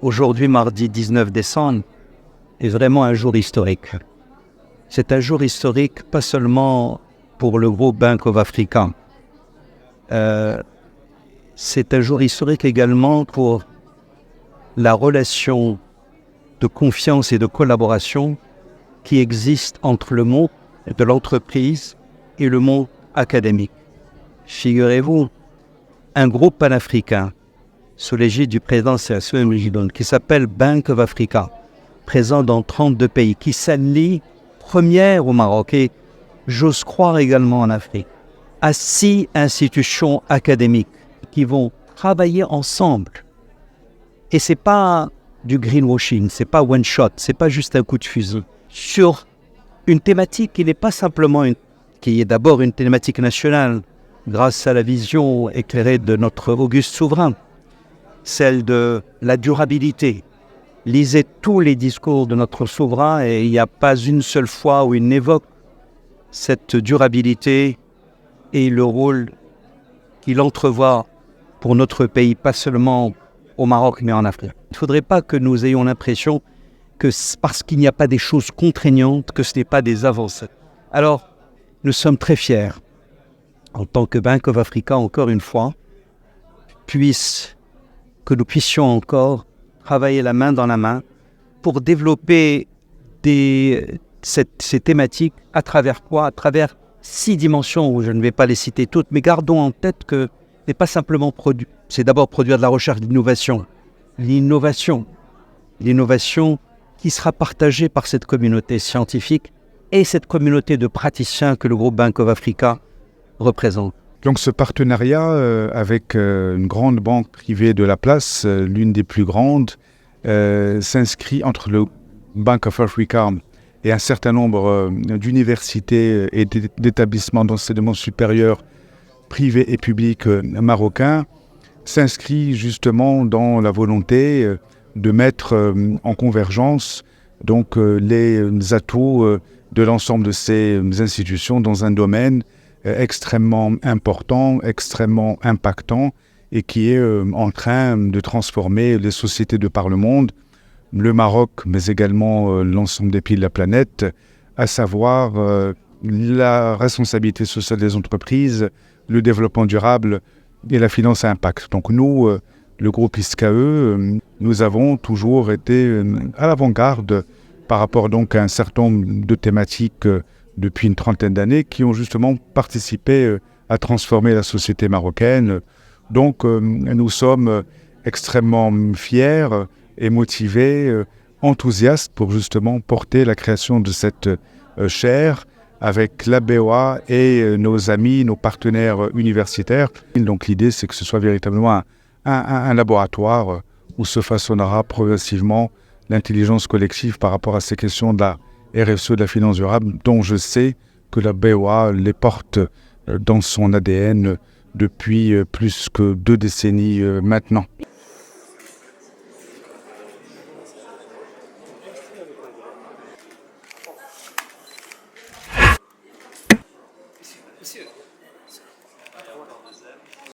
Aujourd'hui, mardi 19 décembre, est vraiment un jour historique. C'est un jour historique pas seulement pour le groupe Bank of Africa. C'est un jour historique également pour la relation de confiance et de collaboration qui existe entre le monde de l'entreprise et le monde académique. Figurez-vous, un groupe panafricain sous l'égide du président Sergio Mujidon, qui s'appelle Bank of Africa, présent dans 32 pays, qui s'allie première au Maroc et j'ose croire également en Afrique, à 6 institutions académiques qui vont travailler ensemble. Et c'est pas du greenwashing, c'est pas one shot, c'est pas juste un coup de fusil. Sur une thématique qui n'est pas simplement qui est d'abord une thématique nationale, grâce à la vision éclairée de notre auguste souverain, celle de la durabilité. Lisez tous les discours de notre souverain et il n'y a pas une seule fois où il n'évoque cette durabilité et le rôle qu'il entrevoit pour notre pays, pas seulement au Maroc mais en Afrique. Il ne faudrait pas que nous ayons l'impression que parce qu'il n'y a pas des choses contraignantes, que ce n'est pas des avancées. Alors, nous sommes très fiers, en tant que Bank of Africa, encore une fois, que nous puissions encore travailler la main dans la main pour développer ces thématiques à travers quoi? À travers 6 dimensions, où je ne vais pas les citer toutes, mais gardons en tête que ce n'est pas simplement c'est d'abord produire de la recherche d'innovation. L'innovation qui sera partagée par cette communauté scientifique et cette communauté de praticiens que le groupe Bank of Africa représente. Donc ce partenariat avec une grande banque privée de la place, l'une des plus grandes, s'inscrit entre le Bank of Africa et un certain nombre d'universités et d'établissements d'enseignement supérieur privés et publics marocains, s'inscrit justement dans la volonté de mettre en convergence donc, les atouts de l'ensemble de ces institutions dans un domaine extrêmement important, extrêmement impactant et qui est en train de transformer les sociétés de par le monde, le Maroc, mais également l'ensemble des pays de la planète, à savoir la responsabilité sociale des entreprises, le développement durable et la finance à impact. Donc nous, le groupe ISCAE, nous avons toujours été à l'avant-garde par rapport donc à un certain nombre de thématiques depuis une trentaine d'années qui ont justement participé à transformer la société marocaine. Donc nous sommes extrêmement fiers et motivés, enthousiastes pour justement porter la création de cette chaire avec la BOA et nos amis, nos partenaires universitaires. Donc l'idée c'est que ce soit véritablement un laboratoire où se façonnera progressivement l'intelligence collective par rapport à ces questions de la RSE, de la finance durable, dont je sais que la BOA les porte dans son ADN depuis plus que 2 décennies maintenant.